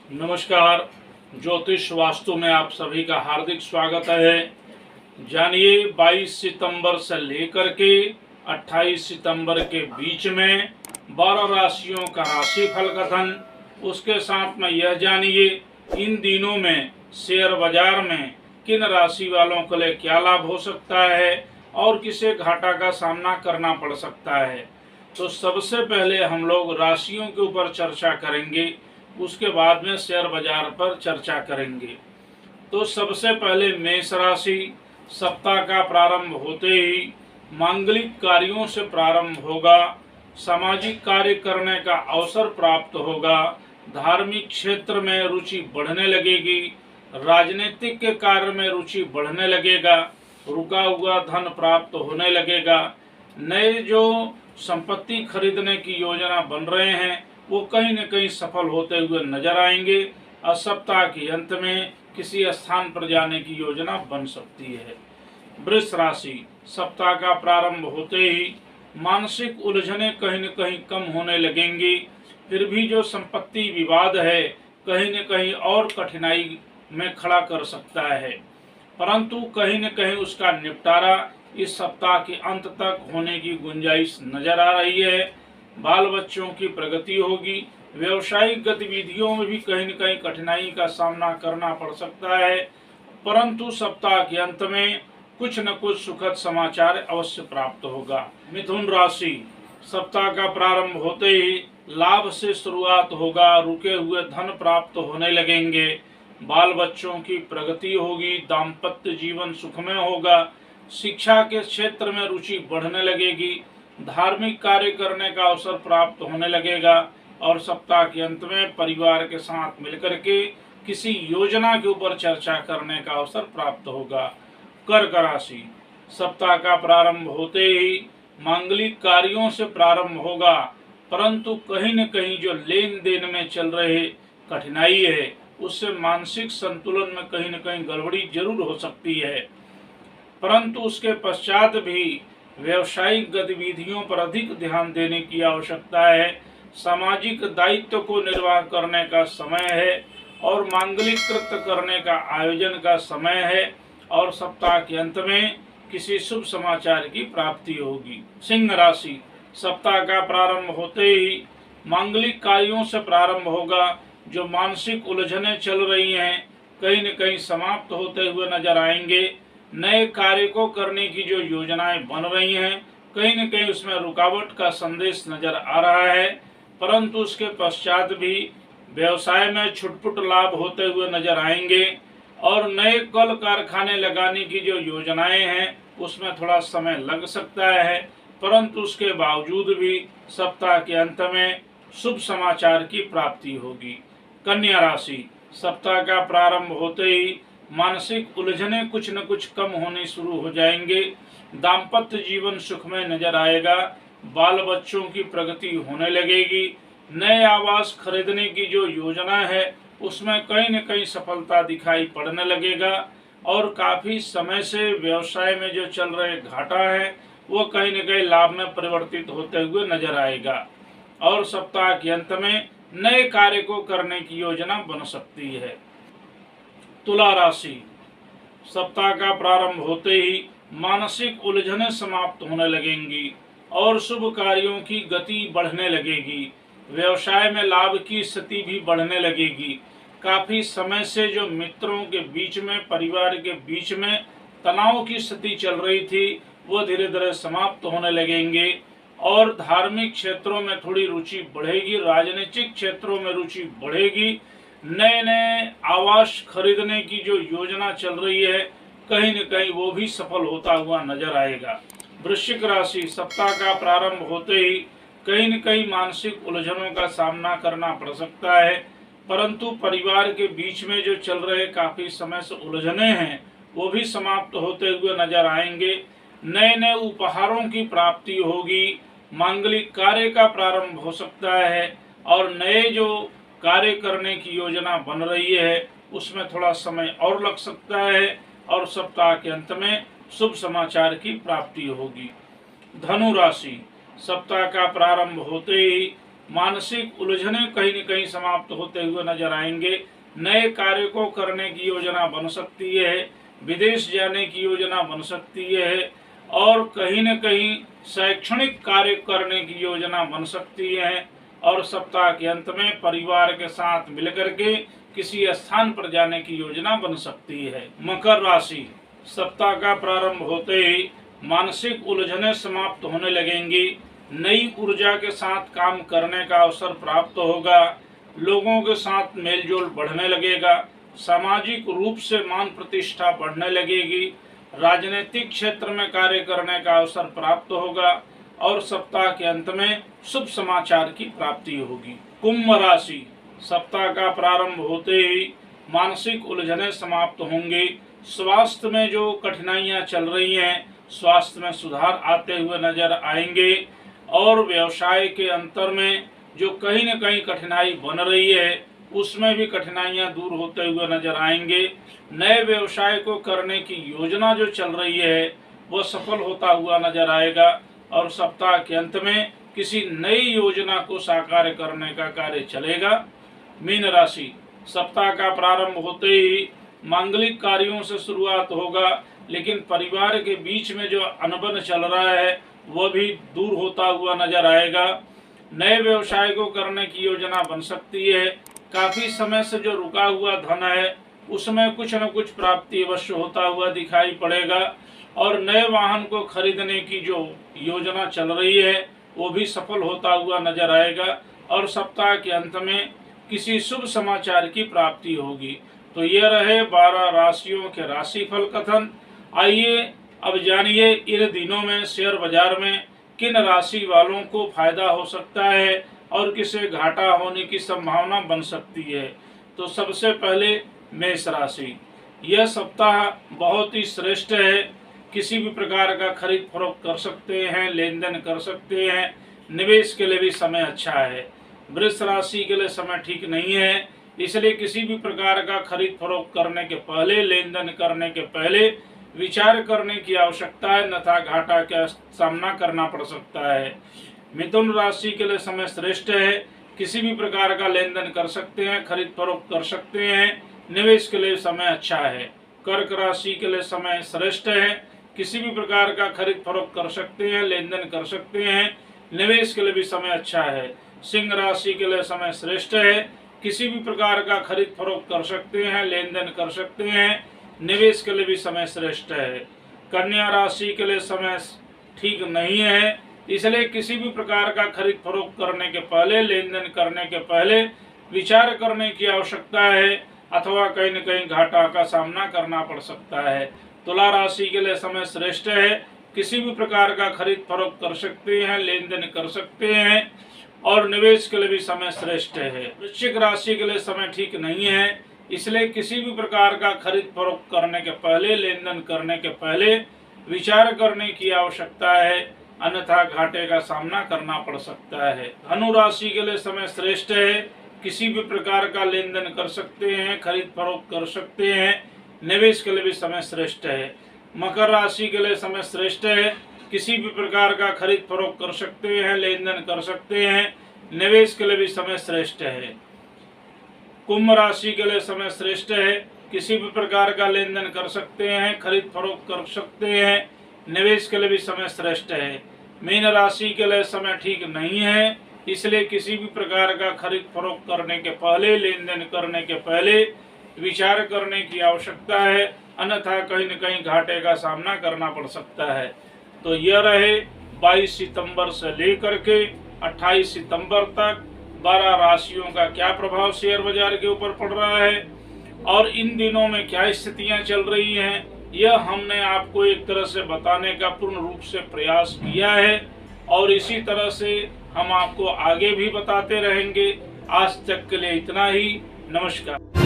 नमस्कार। ज्योतिष वास्तु में आप सभी का हार्दिक स्वागत है। जानिए 22 सितंबर से लेकर के 28 सितंबर के बीच में 12 राशियों का राशिफल कथन। उसके साथ में यह जानिए इन दिनों में शेयर बाजार में किन राशि वालों के लिए क्या लाभ हो सकता है और किसे घाटा का सामना करना पड़ सकता है। तो सबसे पहले हम लोग राशियों के ऊपर चर्चा करेंगे, उसके बाद में शेयर बाजार पर चर्चा करेंगे। तो सबसे पहले मेष राशि। सप्ताह का प्रारंभ होते ही मांगलिक कार्यों से प्रारंभ होगा, सामाजिक कार्य करने का अवसर प्राप्त होगा, धार्मिक क्षेत्र में रुचि बढ़ने लगेगी, राजनीतिक के कार्य में रुचि बढ़ने लगेगा, रुका हुआ धन प्राप्त होने लगेगा, नए जो संपत्ति खरीदने की योजना बन रहे हैं वो कहीं न कहीं सफल होते हुए नजर आएंगे और सप्ताह के अंत में किसी स्थान पर जाने की योजना बन सकती है। वृष राशि। सप्ताह का प्रारंभ होते ही मानसिक उलझने कहीं न कहीं कम होने लगेंगी, फिर भी जो संपत्ति विवाद है कहीं न कहीं और कठिनाई में खड़ा कर सकता है, परंतु कहीं न कहीं उसका निपटारा इस सप्ताह के अंत तक होने की गुंजाइश नजर आ रही है। बाल बच्चों की प्रगति होगी, व्यवसायिक गतिविधियों में भी कहीं न कहीं कठिनाई का सामना करना पड़ सकता है, परंतु सप्ताह के अंत में कुछ न कुछ सुखद समाचार अवश्य प्राप्त होगा। मिथुन राशि। सप्ताह का प्रारंभ होते ही लाभ से शुरुआत होगा, रुके हुए धन प्राप्त होने लगेंगे, बाल बच्चों की प्रगति होगी, दाम्पत्य जीवन सुखमय होगा, शिक्षा के क्षेत्र में रुचि बढ़ने लगेगी, धार्मिक कार्य करने का अवसर प्राप्त होने लगेगा और सप्ताह के अंत में परिवार के साथ मिलकर के किसी योजना के ऊपर चर्चा करने का अवसर प्राप्त होगा। कर्क राशि। सप्ताह का प्रारंभ होते ही मांगलिक कार्यों से प्रारंभ होगा, परंतु कहीं न कहीं जो लेन देन में चल रहे कठिनाई है उससे मानसिक संतुलन में कहीं न कहीं गड़बड़ी जरूर हो सकती है, परंतु उसके पश्चात भी व्यवसायिक गतिविधियों पर अधिक ध्यान देने की आवश्यकता है। सामाजिक दायित्व को निर्वाह करने का समय है और मांगलिक कृत्य करने का आयोजन का समय है और सप्ताह के अंत में किसी शुभ समाचार की प्राप्ति होगी। सिंह राशि। सप्ताह का प्रारंभ होते ही मांगलिक कार्यों से प्रारंभ होगा, जो मानसिक उलझने चल रही हैं कहीं न कहीं समाप्त होते हुए नजर आएंगे, नए कार्य को करने की जो योजनाएं बन रही हैं कहीं न कहीं उसमें रुकावट का संदेश नजर आ रहा है, परंतु उसके पश्चात भी व्यवसाय में छुटपुट लाभ होते हुए नजर आएंगे और नए कल कारखाने लगाने की जो योजनाएं हैं उसमें थोड़ा समय लग सकता है, परंतु उसके बावजूद भी सप्ताह के अंत में शुभ समाचार की प्राप्ति होगी। कन्या राशि। सप्ताह का प्रारंभ होते ही मानसिक उलझने कुछ न कुछ कम होने शुरू हो जाएंगे, दाम्पत्य जीवन सुखमय नजर आएगा, बाल बच्चों की प्रगति होने लगेगी, नए आवास खरीदने की जो योजना है उसमें कहीं न कहीं सफलता दिखाई पड़ने लगेगा और काफी समय से व्यवसाय में जो चल रहे घाटा है वो कहीं न कहीं लाभ में परिवर्तित होते हुए नजर आएगा और सप्ताह के अंत में नए कार्य को करने की योजना बन सकती है। तुला राशि। सप्ताह का प्रारंभ होते ही मानसिक उलझने समाप्त होने लगेंगी और शुभ कार्यों की गति बढ़ने लगेगी, व्यवसाय में लाभ की स्थिति भी बढ़ने लगेगी, काफी समय से जो मित्रों के बीच में परिवार के बीच में तनाव की स्थिति चल रही थी वो धीरे धीरे समाप्त होने लगेंगे और धार्मिक क्षेत्रों में थोड़ी रुचि बढ़ेगी, राजनीतिक क्षेत्रों में रुचि बढ़ेगी, नए नए आवास खरीदने की जो योजना चल रही है कहीं न कहीं वो भी सफल होता हुआ नजर आएगा। वृश्चिक राशि। सप्ताह का प्रारंभ होते ही कहीं न कहीं मानसिक उलझनों का सामना करना पड़ सकता है, परंतु परिवार के बीच में जो चल रहे काफी समय से उलझने हैं वो भी समाप्त होते हुए नजर आएंगे, नए नए उपहारों की प्राप्ति होगी, मांगलिक कार्य का प्रारंभ हो सकता है और नए जो कार्य करने की योजना बन रही है उसमें थोड़ा समय और लग सकता है और सप्ताह के अंत में शुभ समाचार की प्राप्ति होगी। धनु राशि। सप्ताह का प्रारंभ होते ही मानसिक उलझने कहीं न कहीं समाप्त होते हुए नजर आएंगे। नए कार्य को करने की योजना बन सकती है, विदेश जाने की योजना बन सकती है और कहीं न कहीं शैक्षणिक कार्य करने की योजना बन सकती है। और सप्ताह के अंत में परिवार के साथ मिलकर के किसी स्थान पर जाने की योजना बन सकती है। मकर राशि, सप्ताह का प्रारंभ होते ही मानसिक उलझने समाप्त होने लगेंगी। नई ऊर्जा के साथ काम करने का अवसर प्राप्त होगा। लोगों के साथ मेलजोल बढ़ने लगेगा। सामाजिक रूप से मान प्रतिष्ठा बढ़ने लगेगी। राजनीतिक क्षेत्र में कार्य करने का अवसर प्राप्त होगा और सप्ताह के अंत में शुभ समाचार की प्राप्ति होगी। कुंभ राशि, सप्ताह का प्रारंभ होते ही मानसिक उलझने समाप्त होंगी। स्वास्थ्य में जो कठिनाइयां चल रही हैं, स्वास्थ्य में सुधार आते हुए नजर आएंगे और व्यवसाय के अंतर में जो कहीं न कहीं कठिनाई बन रही है उसमें भी कठिनाइयां दूर होते हुए नजर आएंगे। नए व्यवसाय को करने की योजना जो चल रही है वो सफल होता हुआ नजर आएगा और सप्ताह के अंत में किसी नई योजना को साकार करने का कार्य चलेगा। मीन राशि, सप्ताह का प्रारंभ होते ही मांगलिक कार्यों से शुरुआत होगा, लेकिन परिवार के बीच में जो अनबन चल रहा है वह भी दूर होता हुआ नजर आएगा। नए व्यवसाय को करने की योजना बन सकती है। काफी समय से जो रुका हुआ धन है उसमें कुछ न कुछ प्राप्ति अवश्य होता हुआ दिखाई पड़ेगा और नए वाहन को खरीदने की जो योजना चल रही है वो भी सफल होता हुआ नजर आएगा और सप्ताह के अंत में किसी शुभ समाचार की प्राप्ति होगी। तो ये रहे 12 राशियों के राशिफल कथन। आइए अब जानिए इन दिनों में शेयर बाजार में किन राशि वालों को फायदा हो सकता है और किसे घाटा होने की संभावना बन सकती है। तो सबसे पहले मेष राशि, यह सप्ताह बहुत ही श्रेष्ठ है। किसी भी प्रकार का खरीद फरोख्त कर सकते हैं, लेन देन कर सकते हैं। निवेश के लिए भी समय अच्छा है। वृष राशि के लिए समय ठीक नहीं है, इसलिए किसी भी प्रकार का खरीद फरोख्त करने के पहले, लेन देन करने के पहले विचार करने की आवश्यकता है, अन्यथा घाटा का सामना करना पड़ सकता है। मिथुन राशि के लिए समय श्रेष्ठ है। किसी भी प्रकार का लेन देन कर सकते हैं, खरीद फरोख्त कर सकते हैं। निवेश के लिए समय अच्छा है। कर्क राशि के लिए समय श्रेष्ठ है। किसी भी प्रकार का खरीद फरोख्त कर सकते हैं, लेन देन कर सकते हैं। निवेश के लिए भी समय अच्छा है। सिंह राशि के लिए समय श्रेष्ठ है। किसी भी प्रकार का खरीद फरोख्त कर सकते हैं, लेन देन कर सकते हैं। निवेश के लिए भी समय श्रेष्ठ है। कन्या राशि के लिए समय ठीक नहीं है, इसलिए किसी भी प्रकार का खरीद फरोख्त करने के पहले, लेन देन करने के पहले विचार करने की आवश्यकता है, अथवा कहीं न कहीं घाटा का सामना करना पड़ सकता है। तुला राशि के लिए समय श्रेष्ठ है। किसी भी प्रकार का खरीद फरोख्त कर सकते हैं, लेन देन कर सकते हैं और निवेश के लिए भी समय श्रेष्ठ है। वृश्चिक राशि के लिए समय ठीक नहीं है, इसलिए किसी भी प्रकार का खरीद फरोख्त करने के पहले, लेन देन करने के पहले विचार करने की आवश्यकता है, अन्यथा घाटे का सामना करना पड़ सकता है। धनु राशि के लिए समय श्रेष्ठ है। किसी भी प्रकार का लेन देन कर सकते हैं, खरीद फरोख्त कर सकते हैं। निवेश के लिए भी समय श्रेष्ठ है। मकर राशि के लिए समय श्रेष्ठ है। किसी भी प्रकार का खरीद फरोख्त कर सकते हैं, लेन देन कर सकते हैं। निवेश के लिए भी समय श्रेष्ठ है। कुंभ राशि के लिए समय श्रेष्ठ है। किसी भी प्रकार का लेन देन कर सकते हैं, खरीद फरोख्त कर सकते हैं। निवेश के लिए भी समय श्रेष्ठ है। मीन राशि के लिए समय ठीक नहीं है, इसलिए किसी भी प्रकार का खरीद फरोख्त करने के पहले, लेन देन करने के पहले विचार करने की आवश्यकता है, अन्यथा कहीं न कहीं घाटे का सामना करना पड़ सकता है। तो यह रहे 22 सितंबर से लेकर के 28 सितंबर तक 12 राशियों का क्या प्रभाव शेयर बाजार के ऊपर पड़ रहा है और इन दिनों में क्या स्थितियां चल रही हैं, यह हमने आपको एक तरह से बताने का पूर्ण रूप से प्रयास किया है और इसी तरह से हम आपको आगे भी बताते रहेंगे। आज तक के लिए इतना ही। नमस्कार।